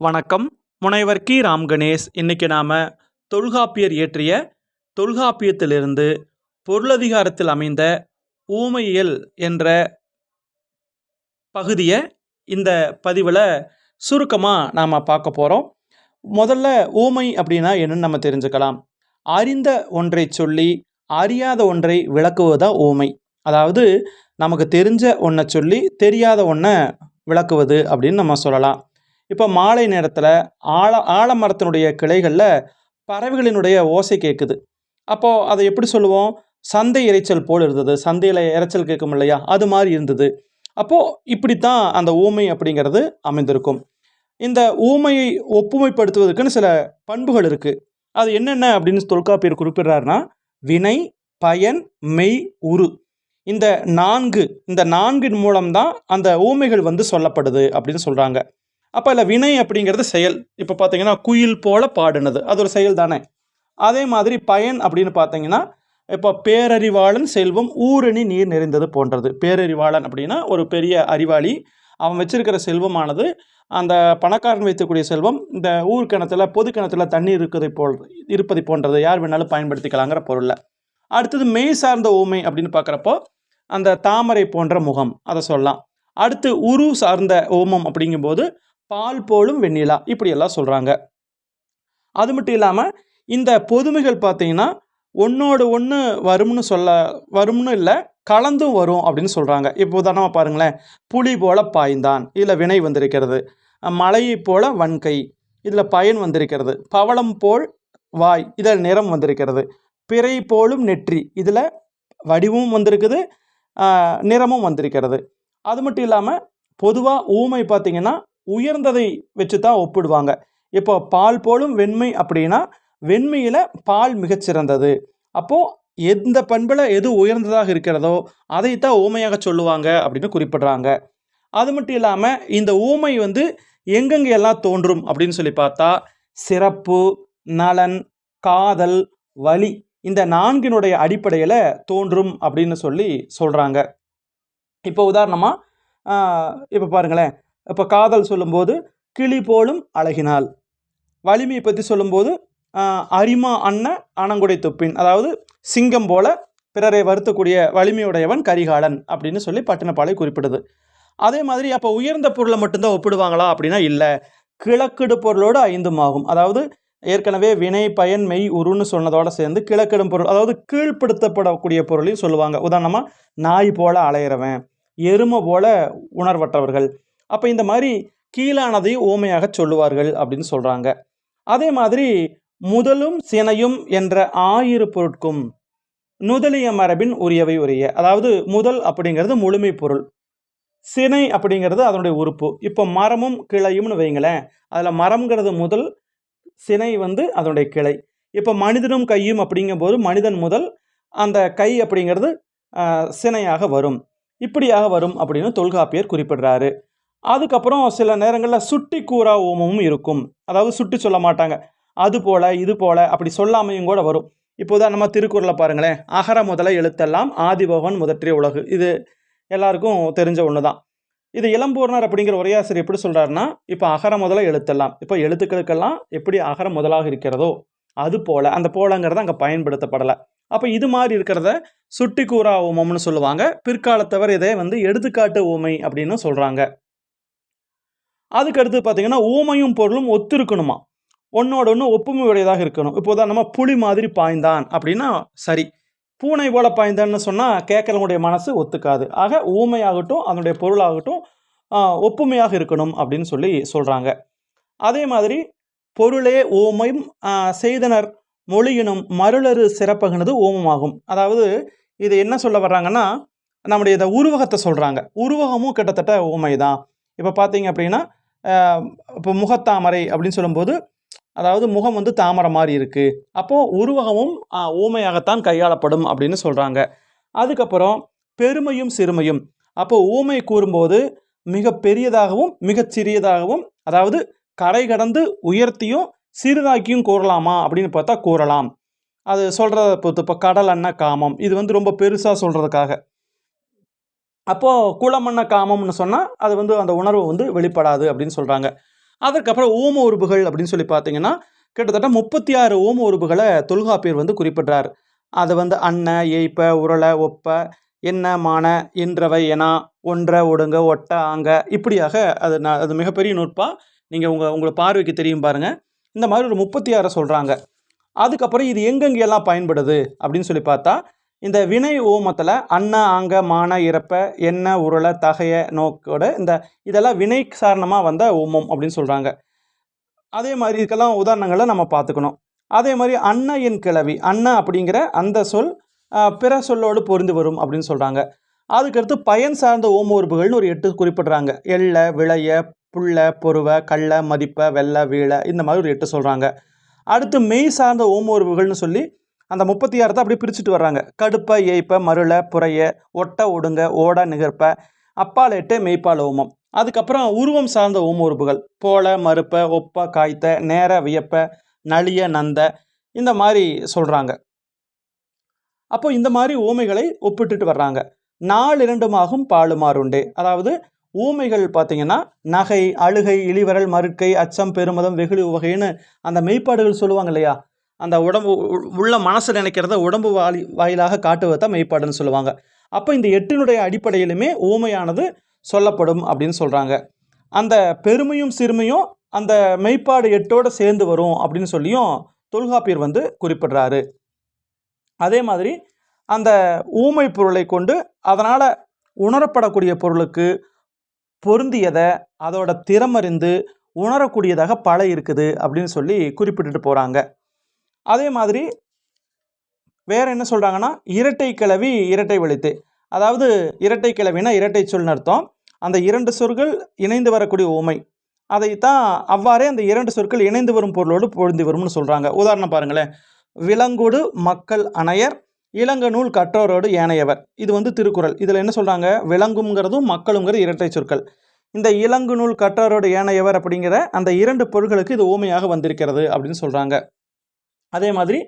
வணக்கம். முனைவர் கி. ராம் கணேஷ். இன்னைக்கு நாம தொல்காப்பியர் இயற்றிய தொல்காப்பியத்திலிருந்து பொருளதிகாரத்தில் அமைந்த ஊமையியல் என்ற பகுதியை இந்த பதிவில் சுருக்கமாக நாம் பார்க்க போகிறோம். முதல்ல ஊமை அப்படின்னா என்னன்னு நம்ம தெரிஞ்சுக்கலாம். அறிந்த ஒன்றை சொல்லி அறியாத ஒன்றை விளக்குவதுதான் ஊமை. அதாவது நமக்கு தெரிஞ்ச ஒன்றை சொல்லி தெரியாத ஒன்றை விளக்குவது அப்படின்னு நம்ம சொல்லலாம். இப்போ மாலை நேரத்தில் ஆலமரத்தினுடைய கிளைகளில் பறவைகளினுடைய ஓசை கேட்குது. அப்போது அதை எப்படி சொல்லுவோம்? சந்தை இரைச்சல் போல் இருந்தது. சந்தையில் இரைச்சல் கேட்கும் இல்லையா, அது மாதிரி இருந்தது. அப்போது இப்படித்தான் அந்த ஊமை அப்படிங்கிறது அமைந்திருக்கும். இந்த ஊமையை ஒப்புமைப்படுத்துவதற்குன்னு சில பண்புகள் இருக்குது. அது என்னென்ன அப்படின்னு தொல்காப்பியர் குறிப்பிடுறாருன்னா, வினை, பயன், மெய், உரு. இந்த நான்கின் மூலம்தான் அந்த ஊமைகள் சொல்லப்படுது அப்படின்னு சொல்கிறாங்க. அப்போ இல்லை, வினை அப்படிங்கிறது செயல். இப்போ பார்த்தீங்கன்னா குயில் போல பாடுனது, அது ஒரு செயல் தானே. அதே மாதிரி பயன் அப்படின்னு பார்த்தீங்கன்னா, இப்போ பேரறிவாளன் செல்வம் ஊரணி நீர் நிறைந்தது போன்றது. பேரறிவாளன் அப்படின்னா ஒரு பெரிய அறிவாளி. அவன் வச்சிருக்கிற செல்வமானது, அந்த பணக்காரன் வைக்கக்கூடிய செல்வம் இந்த ஊர் கிணத்துல பொது கிணத்துல தண்ணீர் இருப்பதை போன்றது. யார் வேணாலும் பயன்படுத்திக்கலாங்கிற பொருளில். அடுத்தது மெய் சார்ந்த ஊமை அப்படின்னு பார்க்குறப்போ அந்த தாமரை போன்ற முகம், அதை சொல்லலாம். அடுத்து உரு சார்ந்த ஓமம் அப்படிங்கும்போது பால் போலும் வெண்ணிலா, இப்படியெல்லாம் சொல்கிறாங்க. அது மட்டும் இல்லாமல் இந்த பொதுமைகள் பார்த்தீங்கன்னா ஒன்றோடு ஒன்று வரும்னு இல்லை, கலந்தும் வரும் அப்படின்னு சொல்கிறாங்க. இப்போ உதாரணமாக பாருங்களேன், புலி போல பாய்ந்தான், இதில் வினை வந்திருக்கிறது. மலையை போல வன்கை, இதில் பயன் வந்திருக்கிறது. பவளம் போல் வாய், இதில் நிறம் வந்திருக்கிறது. பிறை போலும் நெற்றி, இதில் வடிவமும் வந்திருக்குது, நிறமும் வந்திருக்கிறது. அது மட்டும் இல்லாமல் பொதுவாக ஊமை பார்த்தீங்கன்னா உயர்ந்ததை வச்சு தான் ஒப்பிடுவாங்க. இப்போ பால் போலும் வெண்மை அப்படின்னா வெண்மையில் பால் மிகச்சிறந்தது. அப்போது எந்த பண்பில் எது உயர்ந்ததாக இருக்கிறதோ அதைத்தான் ஊமையாக சொல்லுவாங்க அப்படின்னு குறிப்பிடுறாங்க. அது மட்டும் இல்லாமல் இந்த ஊமை எங்கெங்கே எல்லாம் தோன்றும் அப்படின்னு சொல்லி பார்த்தா, சிறப்பு, நலன், காதல், வலி, இந்த நான்கினுடைய அடிப்படையில் தோன்றும் அப்படின்னு சொல்கிறாங்க. இப்போ உதாரணமாக இப்போ பாருங்களேன், இப்போ காதல் சொல்லும்போது கிளி போலும் அழகினாள். வலிமையை பற்றி சொல்லும்போது அரிமா அன்ன அணங்குடை துப்பின், அதாவது சிங்கம் போல பிறரை வருத்தக்கூடிய வலிமையுடையவன் கரிகாலன் அப்படின்னு பட்டினப்பாலை குறிப்பிடுது. அதே மாதிரி அப்போ உயர்ந்த பொருளை மட்டும்தான் ஒப்பிடுவாங்களா அப்படின்னா இல்லை, கிழக்கிடு பொருளோடு ஐந்தும் ஆகும். அதாவது ஏற்கனவே வினை, பயன், மெய், உருன்னு சொன்னதோட சேர்ந்து கிழக்கிடும் பொருள், அதாவது கீழ்ப்படுத்தப்படக்கூடிய பொருளையும் சொல்லுவாங்க. உதாரணமாக நாய் போல அலையிறவன், எருமை போல உணர்வற்றவர்கள். அப்போ இந்த மாதிரி கீழானதையும் ஓமையாக சொல்லுவார்கள் அப்படின்னு சொல்கிறாங்க. அதே மாதிரி முதலும் சினையும் என்ற ஆயிரு பொருட்கும் நுதலிய மரபின் உரியவை உரிய. அதாவது முதல் அப்படிங்கிறது முழுமை பொருள், சினை அப்படிங்கிறது அதனுடைய உறுப்பு. இப்போ மரமும் கிளையும்னு வைங்களேன், அதில் மரம்ங்கிறது முதல், சினை அதனுடைய கிளை. இப்போ மனிதனும் கையும் அப்படிங்கும்போது மனிதன் முதல், அந்த கை அப்படிங்கிறது சினையாக வரும். இப்படியாக வரும் அப்படின்னு தொல்காப்பியர் குறிப்பிடுறாரு. அதுக்கப்புறம் சில நேரங்களில் சுட்டி கூறா ஓமமும் இருக்கும். அதாவது சுட்டி சொல்ல மாட்டாங்க, அது போல இது போல அப்படி சொல்லாமையும் கூட வரும். இப்போதான் நம்ம திருக்குறளை பாருங்களேன், அகர முதல எழுத்தெல்லாம் ஆதிபகவன் முதற்றிய உலகு, இது எல்லாருக்கும் தெரிஞ்ச ஒன்று தான். இது இளம்பூர்ணர் அப்படிங்கிற உரையாசிரியர் எப்படி சொல்கிறாருன்னா, இப்போ அகர முதல எழுத்தெல்லாம், இப்போ எழுத்துக்களுக்கெல்லாம் எப்படி அகர முதலாக இருக்கிறதோ அது போல, அந்த போலங்கிறது அங்கே பயன்படுத்தப்படலை. அப்போ இது மாதிரி இருக்கிறத சுட்டி கூறா ஓமம்னு சொல்லுவாங்க. பிற்காலத்தவர் இதை எடுத்துக்காட்டு ஊமை அப்படின்னு சொல்கிறாங்க. அதுக்கடுத்து பார்த்தீங்கன்னா ஊமையும் பொருளும் ஒத்து இருக்கணுமா, ஒன்னோட ஒன்று ஒப்புமை உடையதாக இருக்கணும். இப்போதான் நம்ம புலி மாதிரி பாய்ந்தான் அப்படின்னா சரி, பூனை போல பாய்ந்தான்னு சொன்னால் கேட்கறவங்களுடைய மனசு ஒத்துக்காது. ஆக ஊமையாகட்டும் அதனுடைய பொருளாகட்டும் ஒப்புமையாக இருக்கணும் அப்படின்னு சொல்கிறாங்க. அதே மாதிரி பொருளே ஊமையும் செய்தனர் மொழியினும் மருளறு சிறப்பகுனது ஊமமாகும். அதாவது இது என்ன சொல்ல வர்றாங்கன்னா, நம்முடைய இந்த உருவகத்தை சொல்கிறாங்க. உருவகமும் கிட்டத்தட்ட ஊமை தான். இப்போ பார்த்தீங்க அப்படின்னா இப்போ முகத்தாமரை அப்படின்னு சொல்லும்போது, அதாவது முகம் தாமரை மாதிரி இருக்குது. அப்போது உருவகமும் ஊமையாகத்தான் கையாளப்படும் அப்படின்னு சொல்கிறாங்க. அதுக்கப்புறம் பெருமையும் சிறுமையும், அப்போ ஊமை கூறும்போது மிக பெரியதாகவும் மிகச் சிறியதாகவும், அதாவது கரை கடந்து உயர்த்தியும் சிறுதாக்கியும் கூறலாமா அப்படின்னு பார்த்தா கூறலாம். அது சொல்கிறத பொறுத்து. இப்போ கடல் அன்ன காமம், இது ரொம்ப பெருசாக சொல்கிறதுக்காக. அப்போது குளமண்ண காமம்னு சொன்னால் அது அந்த உணர்வு வெளிப்படாது அப்படின்னு சொல்கிறாங்க. அதற்கப்புறம் ஓம உருபுகள் அப்படின்னு சொல்லி பார்த்தீங்கன்னா கிட்டத்தட்ட 36 ஓம உருபுகளை தொல்காப்பியர் வந்து குறிப்பிடுறார். அது வந்து அன்ன, ஏய்ப்ப, உரள, ஒப்ப, என்ன, மான, இன்றவை, எனா, ஒன்ற, ஒடுங்க, ஒட்ட, ஆங்க இப்படியாக அது மிகப்பெரிய நூற்பா. நீங்கள் உங்களை பார்வைக்கு தெரியும் பாருங்க. இந்த மாதிரி ஒரு 36 சொல்கிறாங்க. அதுக்கப்புறம் இது எங்கெங்கெல்லாம் பயன்படுது அப்படின்னு சொல்லி பார்த்தா இந்த வினை ஓமத்தில் அன்ன, ஆங்க, மான, இறப்ப, என்ன, உருள, தகைய, நோக்கோட இதெல்லாம் வினை காரணமாக வந்த ஓமம் அப்படின்னு சொல்கிறாங்க. அதே மாதிரி இதுக்கெல்லாம் உதாரணங்களை நம்ம பார்த்துக்கணும். அதே மாதிரி அன்ன என் கிளவி, அன்ன அப்படிங்கிற அந்த சொல் பிற சொல்லோடு பொருந்து வரும் அப்படின்னு சொல்கிறாங்க. அதுக்கடுத்து பயன் சார்ந்த ஓம உறுப்புகள்னு ஒரு 8 குறிப்பிடுறாங்க. எள்ள, விளைய, புள்ள, பொருவ, கள்ள, மதிப்ப, வெள்ள, வீழ இந்த மாதிரி ஒரு 8 சொல்கிறாங்க. அடுத்து மெய் சார்ந்த ஓம உறுப்புகள்னு சொல்லி அந்த 36 அப்படியே பிரிச்சுட்டு வர்றாங்க. கடுப்ப, ஏய்ப்ப, மருள, புறைய, ஒட்ட, ஒடுங்க, ஓட, நிகர்ப்ப, அப்பால் எட்டு, மெய்ப்பால் ஓமம். அதுக்கப்புறம் உருவம் சார்ந்த ஓம உறுப்புகள் போல, மறுப்ப, ஒப்ப, காய்த்த, நேர, வியப்ப, நளிய, நந்த இந்த மாதிரி சொல்கிறாங்க. அப்போ இந்த மாதிரி ஊமைகளை ஒப்பிட்டுட்டு வர்றாங்க. 4 பாலுமாறுண்டே. அதாவது ஊமைகள் பார்த்தீங்கன்னா நகை, அழுகை, இழிவரல், மறுக்கை, அச்சம், பெருமதம், வெகுளி, உவகைன்னு அந்த மெய்ப்பாடுகள் சொல்லுவாங்க இல்லையா? அந்த உடம்பு உள்ள மனசு நினைக்கிறத உடம்பு வாயிலாக காட்டுவதை தான் மெய்ப்பாடுன்னு சொல்லுவாங்க. அப்போ இந்த 8னுடைய அடிப்படையிலுமே ஊமையானது சொல்லப்படும் அப்படின்னு சொல்கிறாங்க. அந்த பெருமையும் சிறுமையும் அந்த மெய்ப்பாடு 8ஓடு சேர்ந்து வரும் அப்படின்னு சொல்லியும் தொல்காப்பியர் வந்து குறிப்பிடுறாரு. அதே மாதிரி அந்த ஊமை பொருளை கொண்டு அதனால் உணரப்படக்கூடிய பொருளுக்கு பொருந்தியதை அதோட திறமறிந்து உணரக்கூடியதாக பல இருக்குது அப்படின்னு சொல்லி குறிப்பிட்டுட்டு போகிறாங்க. அதே மாதிரி வேற என்ன சொல்கிறாங்கன்னா இரட்டை கிளவி, இரட்டை வழித்து. அதாவது இரட்டை கிளவினா இரட்டை சொல்னு அர்த்தம். அந்த 2 சொற்கள் இணைந்து வரக்கூடிய ஊமை அதைத்தான் அவ்வாறே அந்த 2 சொற்கள் இணைந்து வரும் பொருளோடு பொருந்தி வரும்னு சொல்கிறாங்க. உதாரணம் பாருங்களேன். விலங்கொடு மக்கள் அணையர், இளங்க நூல் கற்றோரோடு ஏனையவர். இது வந்து திருக்குறள். இதில் என்ன சொல்கிறாங்க? விலங்குங்கிறதும் மக்களுங்கிற இரட்டை சொற்கள். இந்த இளங்கு நூல் கற்றோரோடு ஏனையவர் அப்படிங்கிற அந்த 2 பொருள்களுக்கு இது ஊமையாக வந்திருக்கிறது அப்படின்னு சொல்கிறாங்க. அதே மாதிரி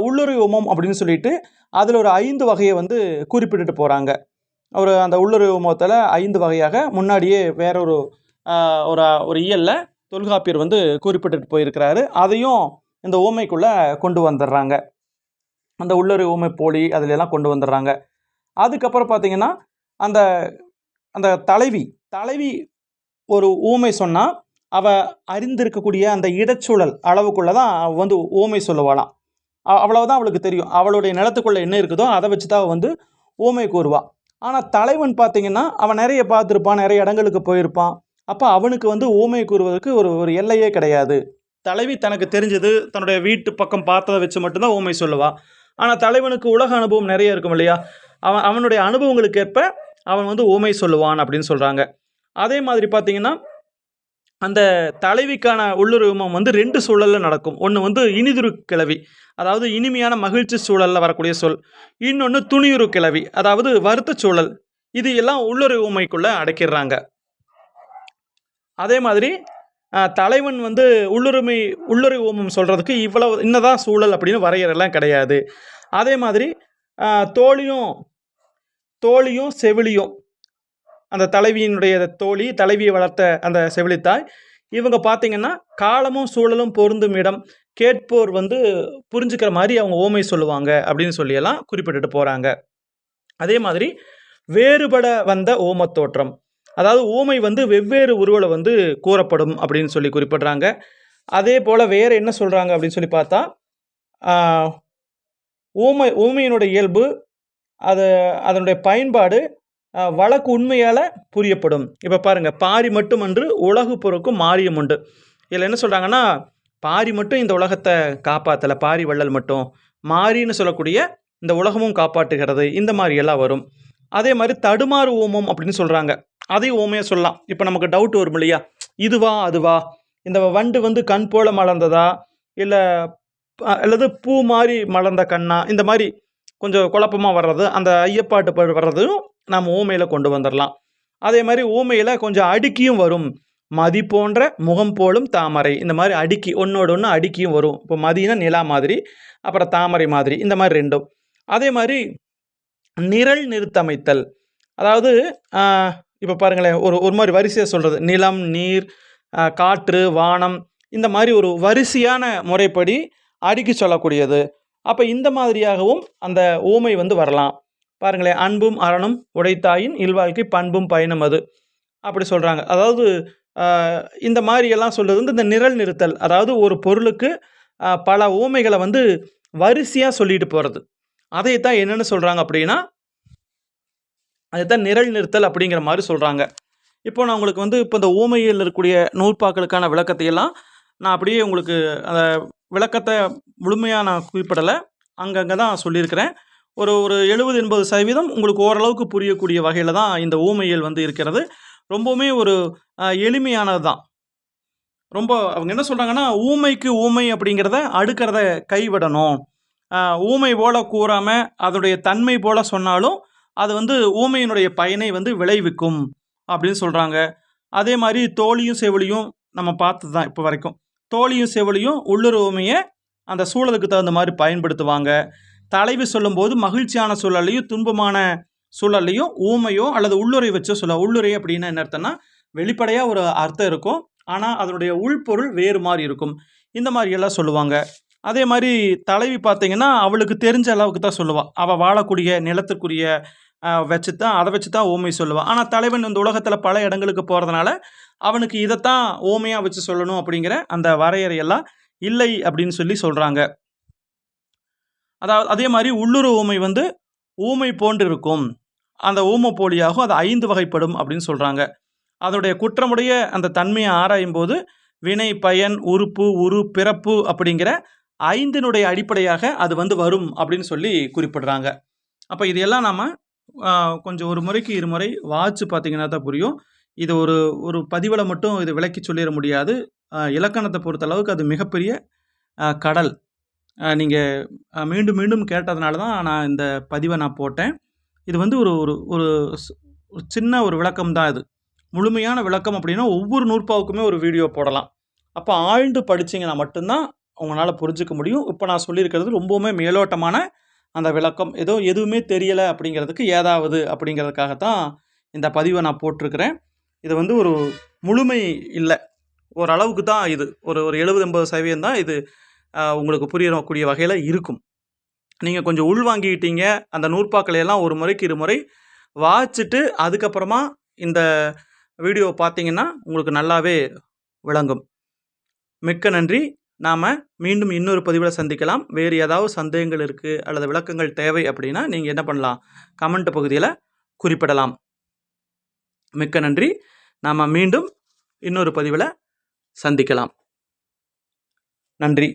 உள்ளுறை ஓமம் அப்படின்னு சொல்லிட்டு அதில் ஒரு 5 வகையை வந்து குறிப்பிட்டுட்டு போகிறாங்க. அந்த உள்ளுறை ஓமத்தில் 5 வகையாக முன்னாடியே வேற ஒரு இயலில் தொல்காப்பியர் வந்து குறிப்பிட்டுட்டு போயிருக்கிறாரு. அதையும் இந்த ஓமைக்குள்ளே கொண்டு வந்துடுறாங்க. அந்த உள்ளுறை ஊமை போலி அதிலெல்லாம் கொண்டு வந்துடுறாங்க. அதுக்கப்புறம் பார்த்தீங்கன்னா அந்த அந்த தலைவி ஒரு ஊமை சொன்னால் அவள் அறிந்திருக்கக்கூடிய அந்த இடச்சூழல் அளவுக்குள்ளே தான் அவள் வந்து ஊமை சொல்லுவாளாம். அவ்வளவுதான் அவளுக்கு தெரியும். அவளுடைய நிலத்துக்குள்ளே என்ன இருக்குதோ அதை வச்சு தான் அவள் வந்து ஊமை கூறுவாள். ஆனால் தலைவன் பார்த்தீங்கன்னா அவன் நிறைய பார்த்துருப்பான், நிறைய இடங்களுக்கு போயிருப்பான். அப்போ அவனுக்கு வந்து ஊமை கூறுவதற்கு ஒரு எல்லையே கிடையாது. தலைவி தனக்கு தெரிஞ்சது தன்னுடைய வீட்டு பக்கம் பார்த்ததை வச்சு மட்டும்தான் ஊமை சொல்லுவாள். ஆனால் தலைவனுக்கு உலக அனுபவம் நிறைய இருக்கும் இல்லையா? அவனுடைய அனுபவங்களுக்கு ஏற்ப அவன் வந்து ஊமை சொல்லுவான் அப்படின்னு சொல்கிறாங்க. அதே மாதிரி பார்த்தீங்கன்னா அந்த தலைவிக்கான உள்ளுருவம் வந்து 2 சூழலில் நடக்கும். ஒன்று வந்து இனிதுரு கிளவி, அதாவது இனிமையான மகிழ்ச்சி சூழலில் வரக்கூடிய சொல். இன்னொன்று துணியுறு கிளவி, அதாவது வருத்த சூழல். இது எல்லாம் உள்ளுறை ஊமைக்குள்ளே அடக்கிடுறாங்க. அதே மாதிரி தலைவன் வந்து உள்ளுறை ஓமம் சொல்கிறதுக்கு இவ்வளவு இன்னதான் சூழல் அப்படின்னு வரையறெல்லாம் கிடையாது. அதே மாதிரி தோழியும் செவிலியும், அந்த தலைவியினுடைய தலைவியை வளர்த்த அந்த செவிலித்தாய், இவங்க பார்த்தீங்கன்னா காலமும் சூழலும் பொருந்தும் இடம் கேட்போர் வந்து புரிஞ்சுக்கிற மாதிரி அவங்க ஓமை சொல்லுவாங்க அப்படின்னு சொல்லியெல்லாம் குறிப்பிட்டுட்டு போகிறாங்க. அதே மாதிரி வேறுபட வந்த ஓமத்தோற்றம், அதாவது ஊமை வந்து வெவ்வேறு உருவலை வந்து கூறப்படும் அப்படின்னு சொல்லி குறிப்பிடுறாங்க. அதே போல் வேறு என்ன சொல்கிறாங்க அப்படின்னு சொல்லி பார்த்தா ஊமையினுடைய இயல்பு அதனுடைய பயன்பாடு வழக்கு உண்மையால் புரியப்படும். இப்போ பாருங்கள், பாரி மட்டும் அன்று உலகு பொறுக்கும் மாரியம் உண்டு. இதில் என்ன சொல்கிறாங்கன்னா பாரி மட்டும் இந்த உலகத்தை காப்பாற்றலை, பாரி வள்ளல் மட்டும், மாரின்னு சொல்லக்கூடிய இந்த உலகமும் காப்பாற்றுகிறது, இந்த மாதிரி எல்லாம் வரும். அதே மாதிரி தடுமாறு ஓமம் அப்படின்னு சொல்கிறாங்க. அதையும் ஓமையாக சொல்லலாம். இப்போ நமக்கு டவுட் வரும் இல்லையா, இதுவா அதுவா, இந்த வண்டு வந்து கண் போல மலர்ந்ததா இல்லை அல்லது பூ மாதிரி மலர்ந்த கண்ணா, இந்த மாதிரி கொஞ்சம் குழப்பமாக வர்றது, அந்த ஐயப்பாட்டு வர்றதும் நாம் ஊமையில் கொண்டு வந்துடலாம். அதே மாதிரி ஊமையில் கொஞ்சம் அடுக்கியும் வரும். மதி போன்ற முகம் போலும் தாமரை, இந்த மாதிரி அடுக்கி ஒன்றோடு ஒன்று அடுக்கியும் வரும். இப்போ மதினா நிலா மாதிரி, அப்புறம் தாமரை மாதிரி, இந்த மாதிரி 2. அதே மாதிரி நிரல் நிறுத்தமைத்தல், அதாவது இப்போ பாருங்களேன், ஒரு மாதிரி வரிசையாக சொல்கிறது. நிலம், நீர், காற்று, வானம் இந்த மாதிரி ஒரு வரிசையான முறைப்படி அடுக்கி சொல்லக்கூடியது. அப்போ இந்த மாதிரியாகவும் அந்த ஊமை வந்து வரலாம். பாருங்களேன், அன்பும் அறனும் உடைத்தாயின் இல்வாழ்க்கை பண்பும் பயனும் அது அப்படி சொல்கிறாங்க. அதாவது இந்த மாதிரியெல்லாம் சொல்கிறது வந்து இந்த நிரல் நிறுத்தல். அதாவது ஒரு பொருளுக்கு பல ஊமைகளை வந்து வரிசையாக சொல்லிட்டு போகிறது. அதைத்தான் என்னென்னு சொல்கிறாங்க அப்படின்னா, அதைத்தான் நிரல் நிறுத்தல் அப்படிங்கிற மாதிரி சொல்கிறாங்க. இப்போ நான் உங்களுக்கு வந்து இப்போ இந்த ஊமையில் இருக்கக்கூடிய நூற்பாக்களுக்கான விளக்கத்தையெல்லாம் நான் அப்படியே உங்களுக்கு அந்த விளக்கத்தை முழுமையாக நான் குறிப்பிடலை, அங்கங்கே தான் சொல்லியிருக்கிறேன். ஒரு 70-80% உங்களுக்கு ஓரளவுக்கு புரியக்கூடிய வகையில் தான் இந்த ஊமையியல் வந்து இருக்கிறது. ரொம்பவுமே ஒரு எளிமையானது தான். ரொம்ப அவங்க என்ன சொல்கிறாங்கன்னா, ஊமைக்கு ஊமை அப்படிங்கிறத அடுக்கிறத கைவிடணும். ஊமை போல கூறாமல் அதனுடைய தன்மை போல சொன்னாலும் அது வந்து ஊமையினுடைய பயனை வந்து விளைவிக்கும் அப்படின்னு சொல்கிறாங்க. அதே மாதிரி தோழியும் செவிலியும் நம்ம பார்த்தது தான் இப்போ வரைக்கும். தோழியும் செவிலியும் உள்ளுர் ஊமையை அந்த சூழலுக்கு தகுந்த மாதிரி பயன்படுத்துவாங்க. தலைவி சொல்லும்போது மகிழ்ச்சியான சூழலையும் துன்பமான சூழலையும் ஊமையோ அல்லது உள்ளுரை வச்சோ சொல்ல. உள்ளுரை அப்படின்னா என்ன அர்த்தம்னா, வெளிப்படையாக ஒரு அர்த்தம் இருக்கும், ஆனால் அதனுடைய உள்பொருள் வேறு மாதிரி இருக்கும். இந்த மாதிரியெல்லாம் சொல்லுவாங்க. அதே மாதிரி தலைவி பார்த்தீங்கன்னா அவளுக்கு தெரிஞ்ச அளவுக்கு தான் சொல்லுவாள். அவள் வாழக்கூடிய நிலத்துக்குரிய வச்சு தான் அதை வச்சு தான் ஊமை சொல்லுவாள். ஆனால் தலைவன் இந்த உலகத்தில் பல இடங்களுக்கு போகிறதுனால அவனுக்கு இதைத்தான் ஊமையாக வச்சு சொல்லணும் அப்படிங்கிற அந்த வரையறையெல்லாம் இல்லை அப்படின்னு சொல்லி சொல்கிறாங்க. அதாவது அதே மாதிரி உள்ளுர் ஊமை வந்து ஊமை போன்று இருக்கும், அந்த ஊமை போலியாகும், அது 5 வகைப்படும் அப்படின்னு சொல்கிறாங்க. அதனுடைய குற்றமுடைய அந்த தன்மையை ஆராயும் போது வினை, பயன், உறுப்பு, உரு, பிறப்பு அப்படிங்கிற 5னுடைய அடிப்படையாக அது வந்து வரும் அப்படின்னு சொல்லி குறிப்பிடுறாங்க. அப்போ இதையெல்லாம் நாம் கொஞ்சம் ஒரு முறைக்கு இருமுறை வாட்சி பார்த்தீங்கன்னா தான் புரியும். இது ஒரு பதிவில் மட்டும் இது விளக்கி சொல்லிட முடியாது. இலக்கணத்தை பொறுத்தளவுக்கு அது மிகப்பெரிய கடல். நீங்கள் மீண்டும் மீண்டும் கேட்டதுனால தான் நான் இந்த பதிவை நான் போட்டேன். இது வந்து ஒரு ஒரு ஒரு சின்ன ஒரு விளக்கம் தான் இது. முழுமையான விளக்கம் அப்படின்னா ஒவ்வொரு நூற்பாவுக்குமே ஒரு வீடியோ போடலாம். அப்போ ஆழ்ந்து படிச்சிங்கன்னா மட்டும்தான் உங்களால் புரிஞ்சிக்க முடியும். இப்போ நான் சொல்லியிருக்கிறது ரொம்பவுமே மேலோட்டமான அந்த விளக்கம். ஏதோ எதுவுமே தெரியலை அப்படிங்கிறதுக்கு ஏதாவது அப்படிங்கிறதுக்காகத்தான் இந்த பதிவை நான் போட்டிருக்கிறேன். இது வந்து ஒரு முழுமை இல்லை, ஓரளவுக்கு தான் இது. ஒரு 70-80% தான் இது உங்களுக்கு புரியக்கூடிய வகையில் இருக்கும். நீங்கள் கொஞ்சம் உள்வாங்கிக்கிட்டீங்க, அந்த நூற்பாக்களையெல்லாம் ஒரு முறைக்கு இருமுறை வாசிச்சுட்டு அதுக்கப்புறமா இந்த வீடியோவை பார்த்தீங்கன்னா உங்களுக்கு நல்லாவே விளங்கும். மிக்க நன்றி. நாம் மீண்டும் இன்னொரு பதிவில் சந்திக்கலாம். வேறு ஏதாவது சந்தேகங்கள் இருக்குது அல்லது விளக்கங்கள் தேவை அப்படின்னா நீங்கள் என்ன பண்ணலாம், கமெண்ட் பகுதியில் குறிப்பிடலாம். மிக்க நன்றி. நாம் மீண்டும் இன்னொரு பதிவில் சந்திக்கலாம். நன்றி.